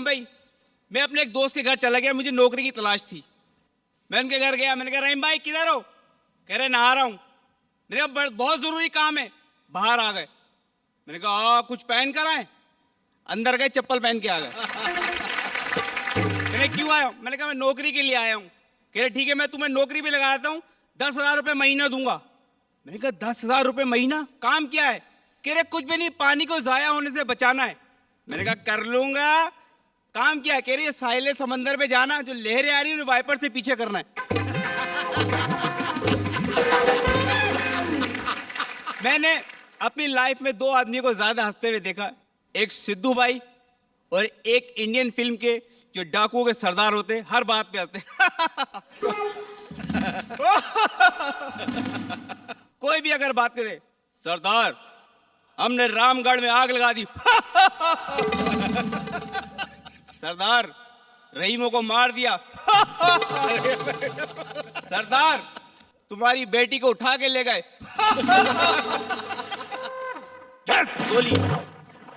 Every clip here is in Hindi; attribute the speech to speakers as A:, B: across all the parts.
A: भाई, मैं अपने एक दोस्त के घर चला गया, मुझे नौकरी की तलाश थी। मैं उनके घर गया, मैंने कहा रहीम भाई किधर हो? कह रहे नहा रहा हूँ। मैंने कहा बहुत ज़रूरी काम है। बाहर आ गए। मैंने कहा कुछ पहन कर आए? अंदर गए, चप्पल पहन के आ गए। मैंने क्यों आया हूँ? मैंने कहा मैं नौकरी के लिए आया हूँ। कह रहे ठीक है, मैं तुम्हें नौकरी पे लगा देता हूँ, 10,000 रुपये महीना दूंगा। मैंने कहा 10,000 रुपये महीना? काम क्या है? कह रहे कुछ भी नहीं, पानी को ज़ाया होने से बचाना है। मैंने कहा कर लूंगा। काम क्या है? कह रही है साहिल समंदर पे जाना, जो लहरें आ रही है वाइपर से पीछे करना है। मैंने अपनी लाइफ में दो आदमी को ज्यादा हंसते हुए देखा, एक सिद्धू भाई और एक इंडियन फिल्म के जो डाकुओं के सरदार होते हैं, हर बात पे हंसते। कोई भी अगर बात करे, सरदार हमने रामगढ़ में आग लगा दी। सरदार रहीमों को मार दिया। सरदार तुम्हारी बेटी को उठा के ले गए। बस गोली,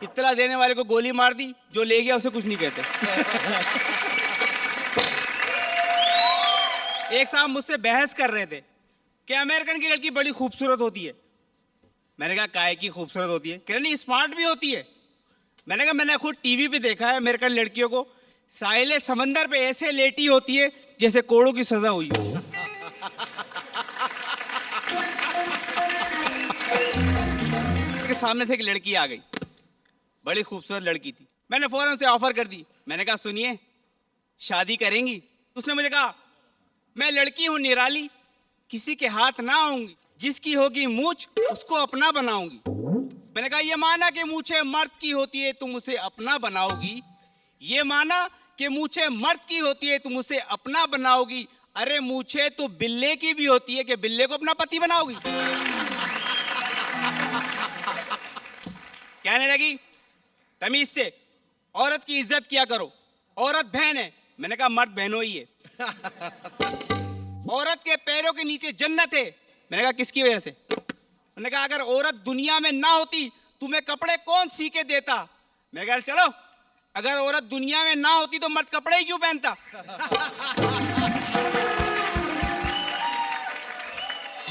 A: इतना देने वाले को गोली मार दी, जो ले गया उसे कुछ नहीं कहते। एक साहब मुझसे बहस कर रहे थे कि अमेरिकन की लड़की बड़ी खूबसूरत होती है। मैंने कहा काहे की खूबसूरत होती है? कह रहे नहीं स्मार्ट भी होती है। मैंने कहा मैंने खुद टीवी पे देखा है अमेरिकन लड़कियों को साहिल समंदर पे ऐसे लेटी होती है जैसे कोड़ों की सजा हुई हो। उसके सामने से एक लड़की आ गई, बड़ी खूबसूरत लड़की थी। मैंने फौरन उसे ऑफर कर दी। मैंने कहा सुनिए शादी करेंगी? उसने मुझे कहा मैं लड़की हूं निराली, किसी के हाथ ना आऊंगी, जिसकी होगी मूंछ उसको अपना बनाऊंगी। मैंने कहा ये माना कि मूंछें मर्द की होती है तुम उसे अपना बनाओगी, ये माना कि मूंछें मर्द की होती है तुम उसे अपना बनाओगी, अरे मूंछें तो बिल्ले की भी होती है कि बिल्ले को अपना पति बनाओगी। कहने लगी तमीज से औरत की इज्जत किया करो, औरत बहन है। मैंने कहा मर्द बहनों ही है। औरत के पैरों के नीचे जन्नत है। मैंने कहा किसकी वजह से? मैंने कहा अगर औरत दुनिया में ना होती तुम्हें कपड़े कौन सी के देता? मैंने कहा चलो अगर औरत दुनिया में ना होती तो मर्द कपड़े ही क्यों पहनता?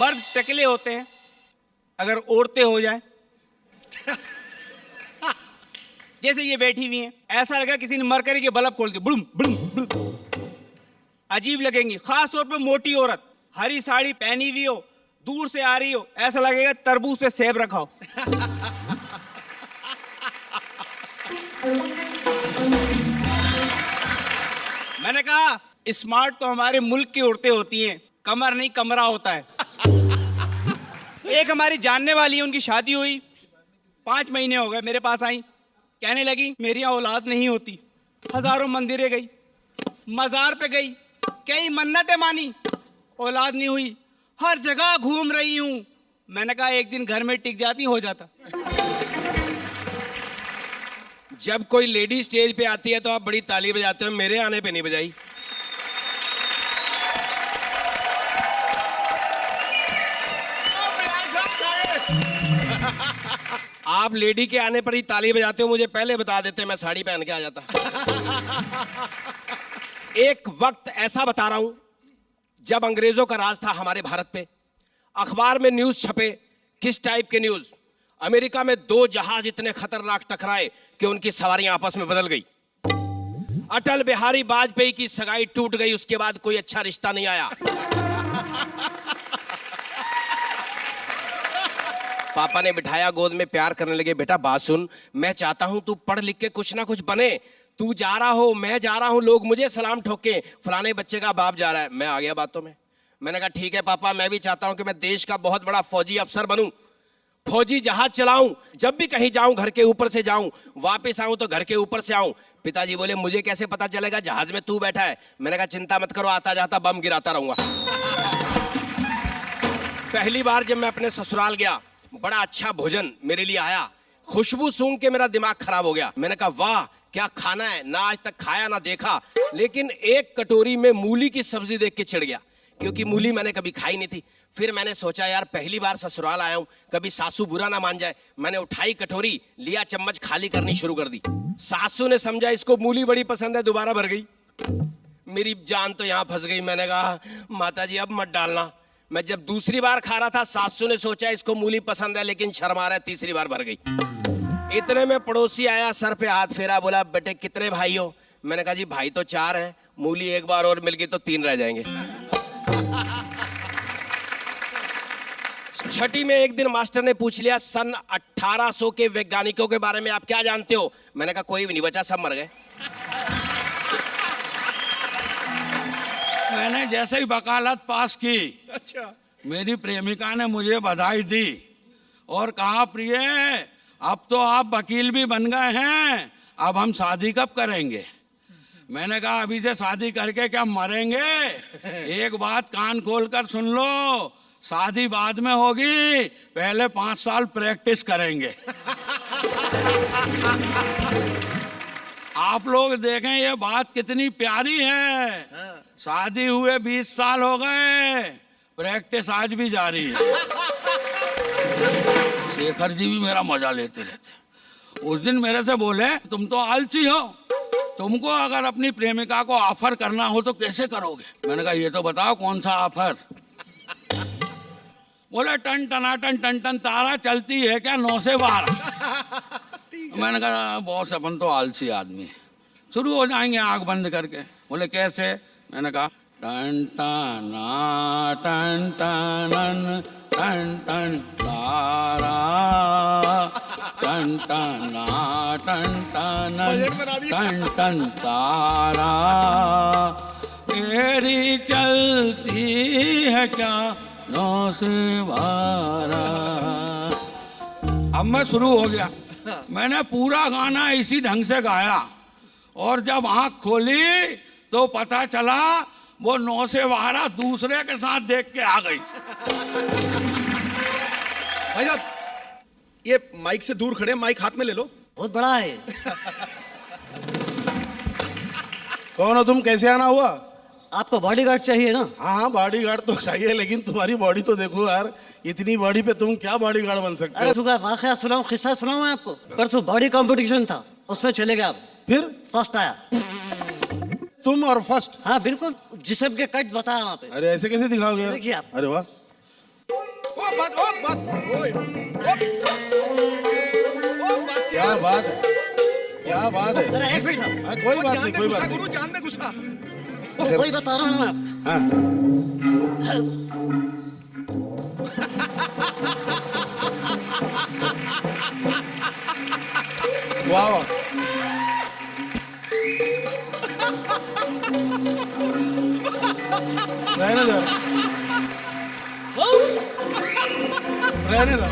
A: मर्द टकले होते हैं, अगर औरतें हो जाएं, जैसे ये बैठी हुई हैं, ऐसा लगा किसी ने मरकरी के बल्ब खोल दिए, बुड़ुम बुड़ुम बुड़ुम। अजीब लगेंगी, खास तौर पे मोटी औरत, हरी साड़ी पहनी हुई हो, दूर से आ रही हो, ऐसा लगेगा तरबूज पे सेब रखा हो। मैंने कहा स्मार्ट तो हमारे मुल्क की औरतें होती हैं, कमर नहीं कमरा होता है। एक हमारी जानने वाली है, उनकी शादी हुई, 5 महीने हो गए, मेरे पास आई, कहने लगी मेरी औलाद नहीं होती। हजारों मंदिरें गई, मजार पे गई, कई मन्नतें मानी, औलाद नहीं हुई, हर जगह घूम रही हूं। मैंने कहा एक दिन घर में टिक जाती हो जाता।
B: जब कोई लेडी स्टेज पे आती है तो आप बड़ी ताली बजाते हो, मेरे आने पे नहीं बजाई। आप लेडी के आने पर ही ताली बजाते हो, मुझे पहले बता देते मैं साड़ी पहन के आ जाता। एक वक्त ऐसा बता रहा हूं जब अंग्रेजों का राज था हमारे भारत पे। अखबार में न्यूज छपे, किस टाइप के न्यूज? अमेरिका में 2 जहाज इतने खतरनाक टकराए कि उनकी सवारियां आपस में बदल गई। अटल बिहारी वाजपेयी की सगाई टूट गई, उसके बाद कोई अच्छा रिश्ता नहीं आया। पापा ने बिठाया गोद में, प्यार करने लगे, बेटा बात सुन, मैं चाहता हूं तू पढ़ लिख के कुछ ना कुछ बने। तू जा रहा हो, मैं जा रहा हूं, लोग मुझे सलाम ठोके, फलाने बच्चे का बाप जा रहा है। मैं आ गया बातों में। मैंने कहा ठीक है पापा, मैं भी चाहता हूं कि मैं देश का बहुत बड़ा फौजी अफसर बनूं, फौजी जहाज चलाऊं, जब भी कहीं जाऊं घर के ऊपर से जाऊं, वापस आऊं तो घर के ऊपर से आऊं। पिताजी बोले मुझे कैसे पता चलेगा जहाज में तू बैठा है? मैंने कहा चिंता मत करो, आता जाता बम गिराता रहूंगा। पहली बार जब मैं अपने ससुराल गया, बड़ा अच्छा भोजन मेरे लिए आया, खुशबू सूंघ के मेरा दिमाग खराब हो गया। मैंने कहा वाह क्या खाना है, ना आज तक खाया ना देखा, लेकिन एक कटोरी में मूली की सब्जी देख के चिढ़ गया क्योंकि मूली मैंने कभी खाई नहीं थी। फिर मैंने सोचा यार पहली बार ससुराल आया हूं, कभी सासू बुरा ना मान जाए। मैंने उठाई कटोरी, लिया चम्मच, खाली करनी शुरू कर दी। सासू ने समझा इसको मूली बड़ी पसंद है, दोबारा भर गई। मेरी जान तो यहां फंस गई। मैंने कहा माता जी अब मत डालना। मैं जब दूसरी बार खा रहा था, सासू ने सोचा इसको मूली पसंद है लेकिन शर्मा रहा है, तीसरी बार भर गई। इतने में पड़ोसी आया, सर पे हाथ फेरा, बोला बेटे कितने भाई हो? मैंने कहा जी भाई तो 4 हैं, मूली एक बार और मिल गई तो 3 रह जाएंगे। छठी में एक दिन मास्टर ने पूछ लिया सन 1800 के वैज्ञानिकों के बारे में आप क्या जानते हो? मैंने कहा कोई भी नहीं बचा, सब मर गए।
C: मैंने जैसे ही वकालत पास की,
D: अच्छा,
C: मेरी प्रेमिका ने मुझे बधाई दी और कहा प्रिय अब तो आप वकील भी बन गए हैं, अब हम शादी कब करेंगे? मैंने कहा अभी से शादी करके क्या मरेंगे? एक बात कान खोलकर सुन लो, शादी बाद में होगी, पहले 5 साल प्रैक्टिस करेंगे। आप लोग देखें ये बात कितनी प्यारी है। शादी हुए 20 साल हो गए, प्रैक्टिस आज भी जारी है। शेखर जी भी मेरा मजा लेते रहते। उस दिन मेरे से बोले तुम तो आलसी हो, तुमको अगर अपनी प्रेमिका को ऑफर करना हो तो कैसे करोगे? मैंने कहा ये तो बताओ कौन सा ऑफर? बोले टन टनाटन टन टन तारा चलती है क्या 9 से 12? मैंने कहा बॉस अपन तो आलसी आदमी है, शुरू हो जाएंगे आंख बंद करके। बोले कैसे? मैंने कहा टन टना टन टनन टन टन तारा टन टना टन टनन टन टन तारा तेरी चलती है क्या 9 से 12। अब मैं शुरू हो गया। मैंने पूरा गाना इसी ढंग से गाया और जब आंख खोली तो पता चला वो 9 से 12 दूसरे के साथ देख के आ गई।
D: भाई साहब ये माइक से दूर खड़े, माइक हाथ में ले लो।
E: बहुत बड़ा है।
F: कौन हो तुम? कैसे आना हुआ?
E: आपको बॉडीगार्ड चाहिए ना?
F: हाँ बॉडीगार्ड तो चाहिए, लेकिन तुम्हारी बॉडी तो देखो यार, इतनी बॉडी पे तुम क्या बॉडीगार्ड बन सकते
E: अरे
F: हो?
E: सुबह वाकया सुनाऊं, किस्सा सुनाऊं मैं आपको। परसों बॉडी कंपटीशन था, उसमें चले गए आप,
F: फिर
E: फर्स्ट आया।
F: तुम और फर्स्ट?
E: हाँ बिल्कुल, जिस्म के कट बताया वहाँ पे।
F: अरे ऐसे कैसे दिखाओगे यार?
E: देखिए आप।
F: अरे वाह,
D: ओ बस ओए, ओ बस
F: क्या
D: यार।
F: बात है, क्या बात है।
E: जरा एक मिनट,
F: हाँ, कोई बात नहीं, कोई बात
D: गुरु
F: नहीं।
D: जान दे गुस्सा।
E: वही बता रहा हूँ मैं आपको।
F: हाँ वाह वाह, रहने दो, रहने दो।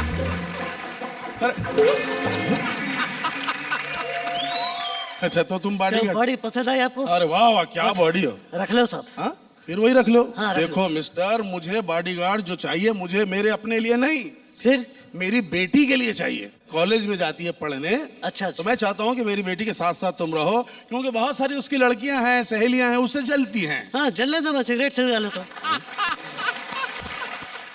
F: अच्छा तो तुम बॉडीगार्ड?
E: बॉडी पसंद आई आपको?
F: अरे वाह वाह, क्या बॉडी हो।
E: रख लो सब।
F: हाँ फिर वही रख लो।
E: हाँ, रख
F: देखो मिस्टर, मुझे बॉडीगार्ड जो चाहिए, मुझे मेरे अपने लिए नहीं,
E: फिर?
F: मेरी बेटी के लिए चाहिए। कॉलेज में जाती है पढ़ने।
E: अच्छा
F: तो मैं चाहता हूँ कि मेरी बेटी के साथ साथ तुम रहो, क्योंकि बहुत सारी उसकी लड़कियां हैं, सहेलियां हैं, उससे जलती हैं।
E: हाँ जलने दो, मैं सिगरेट से डाल लेता हूँ।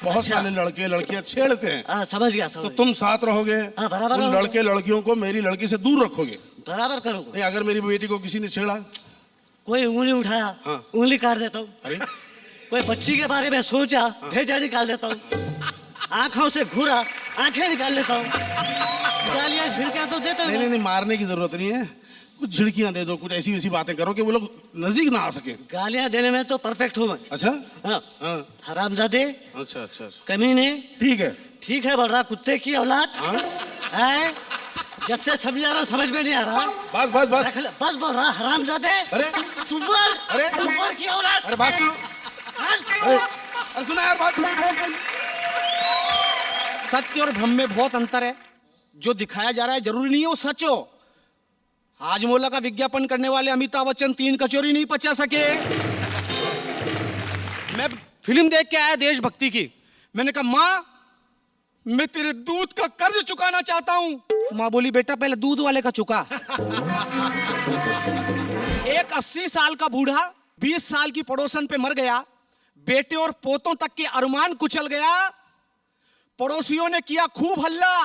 F: बहुत सारे लड़के लड़कियां छेड़ते हैं।
E: हाँ समझ गया,
F: तो
E: समझ
F: तुम साथ रहोगे,
E: हाँ, बराबर
F: उन
E: रहोगे।
F: लड़के लड़कियों को मेरी लड़की से दूर रखोगे।
E: बराबर करूँगा।
F: नहीं अगर मेरी बेटी को किसी ने छेड़ा,
E: कोई उंगली उठाया,
F: हाँ।
E: उंगली काट देता हूँ।
F: अरे
E: कोई बच्ची के बारे में सोचा, भेजा निकाल देता हूँ। आंखों से घूरा, आंखें निकाल लेता हूँ। गालियाँ झिड़कियाँ तो देता
F: नहीं
E: हूँ।
F: नहीं नहीं, मारने की जरूरत नहीं है, कुछ झिड़कियां दे दो, कुछ ऐसी वैसी बातें करो कि वो लोग नजदीक ना आ सके।
E: गालियाँ देने में तो परफेक्ट हूँ मैं।
F: अच्छा
E: हाँ
F: हाँ,
E: हरामजादे,
F: अच्छा अच्छा अच्छा,
E: कमीने,
F: ठीक है।
E: ठीक है बोल रहा, कुत्ते की औलाद
F: हाँ
E: है। जब से समझा रहा हूँ समझ में नहीं आ रहा।
F: बस बस बस।
E: बस बोल रहा, हरामजादे,
F: अरे
E: सुपर,
F: अरे
E: सुपर की औलाद।
F: अरे बात सुनो, अरे सुना यार बात।
A: सत्य और भ्रम में बहुत अंतर है। जो दिखाया जा रहा है जरूरी नहीं है वो सच हो। हाजमोला का विज्ञापन करने वाले अमिताभ बच्चन 3 कचौरी नहीं पचा सके। मैं फिल्म देख के आया देशभक्ति की। मैंने कहा माँ मैं तेरे दूध का कर्ज चुकाना चाहता हूं। माँ बोली बेटा पहले दूध वाले का चुका। एक 80 साल का बूढ़ा 20 साल की पड़ोसन पे मर गया।
D: बेटे और पोतों तक के अरमान कुचल गया। पड़ोसियों ने किया खूब हल्ला,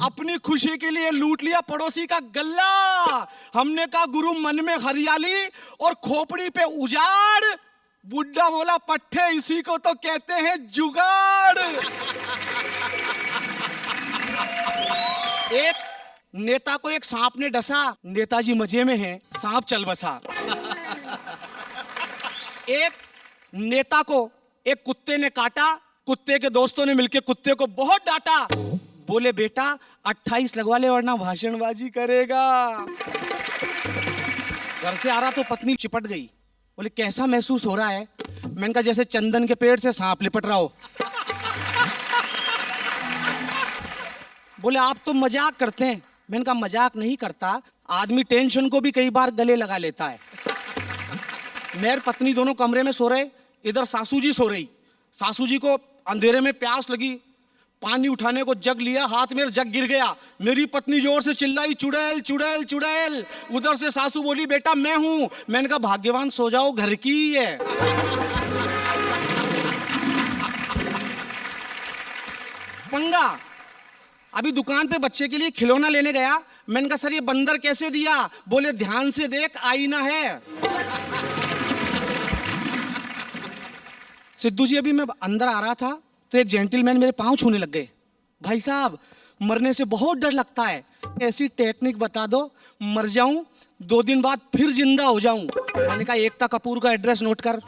D: अपनी खुशी के लिए लूट लिया पड़ोसी का गल्ला। हमने कहा गुरु मन में हरियाली और खोपड़ी पे उजाड़। बुड्ढा बोला पट्टे इसी को तो कहते हैं जुगाड़। एक नेता को एक सांप ने डसा, नेताजी मजे में हैं, सांप चल बसा। एक नेता को एक कुत्ते ने काटा, कुत्ते के दोस्तों ने मिलकर कुत्ते को बहुत डांटा। बोले बेटा 28 लगवा ले वरना भाषणबाजी करेगा। घर से आ रहा तो पत्नी चिपट गई। बोले कैसा महसूस हो रहा है? मैंने कहा जैसे चंदन के पेड़ से सांप लिपट रहा हो। बोले आप तो मजाक करते हैं। मैंने कहा मजाक नहीं करता, आदमी टेंशन को भी कई बार गले लगा लेता है। मेरे पत्नी दोनों कमरे में सो रहे, इधर सासू जी सो रही। सासू जी को अंधेरे में प्यास लगी, पानी उठाने को जग लिया, हाथ में जग गिर गया। मेरी पत्नी जोर से चिल्लाई चुड़ैल चुड़ैल चुड़ैल। उधर से सासू बोली बेटा मैं हूं। मैंने कहा भाग्यवान सो जाओ, घर की ही है। पंगा, अभी दुकान पे बच्चे के लिए खिलौना लेने गया। मैंने कहा सर ये बंदर कैसे दिया? बोले ध्यान से देख आईना है। सिद्धू जी अभी मैं अंदर आ रहा था तो एक जेंटलमैन मेरे पांव छूने लग गए। भाई साहब मरने से बहुत डर लगता है, ऐसी टेक्निक बता दो मर जाऊं 2 दिन बाद फिर जिंदा हो जाऊं। मैंने कहा एकता कपूर का एड्रेस नोट कर।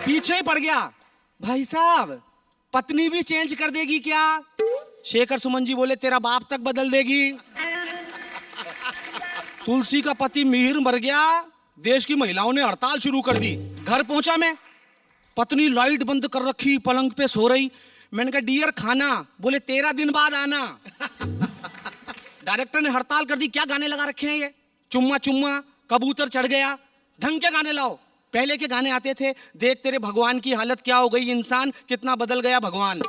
D: पीछे ही पड़ गया। भाई साहब पत्नी भी चेंज कर देगी क्या? शेखर सुमन जी बोले तेरा बाप तक बदल देगी। तुलसी का पति मिहिर मर गया, देश की महिलाओं ने हड़ताल शुरू कर दी। घर पहुंचा मैं, पत्नी लाइट बंद कर रखी, पलंग पे सो रही। मैंने कहा डियर खाना। बोले 13 दिन बाद आना। डायरेक्टर ने हड़ताल कर दी। क्या गाने लगा रखे हैं ये? चुम्मा चुम्मा, कबूतर चढ़ गया। ढंग के गाने लाओ। पहले के गाने आते थे, देख तेरे भगवान की हालत क्या हो गई, इंसान कितना बदल गया भगवान।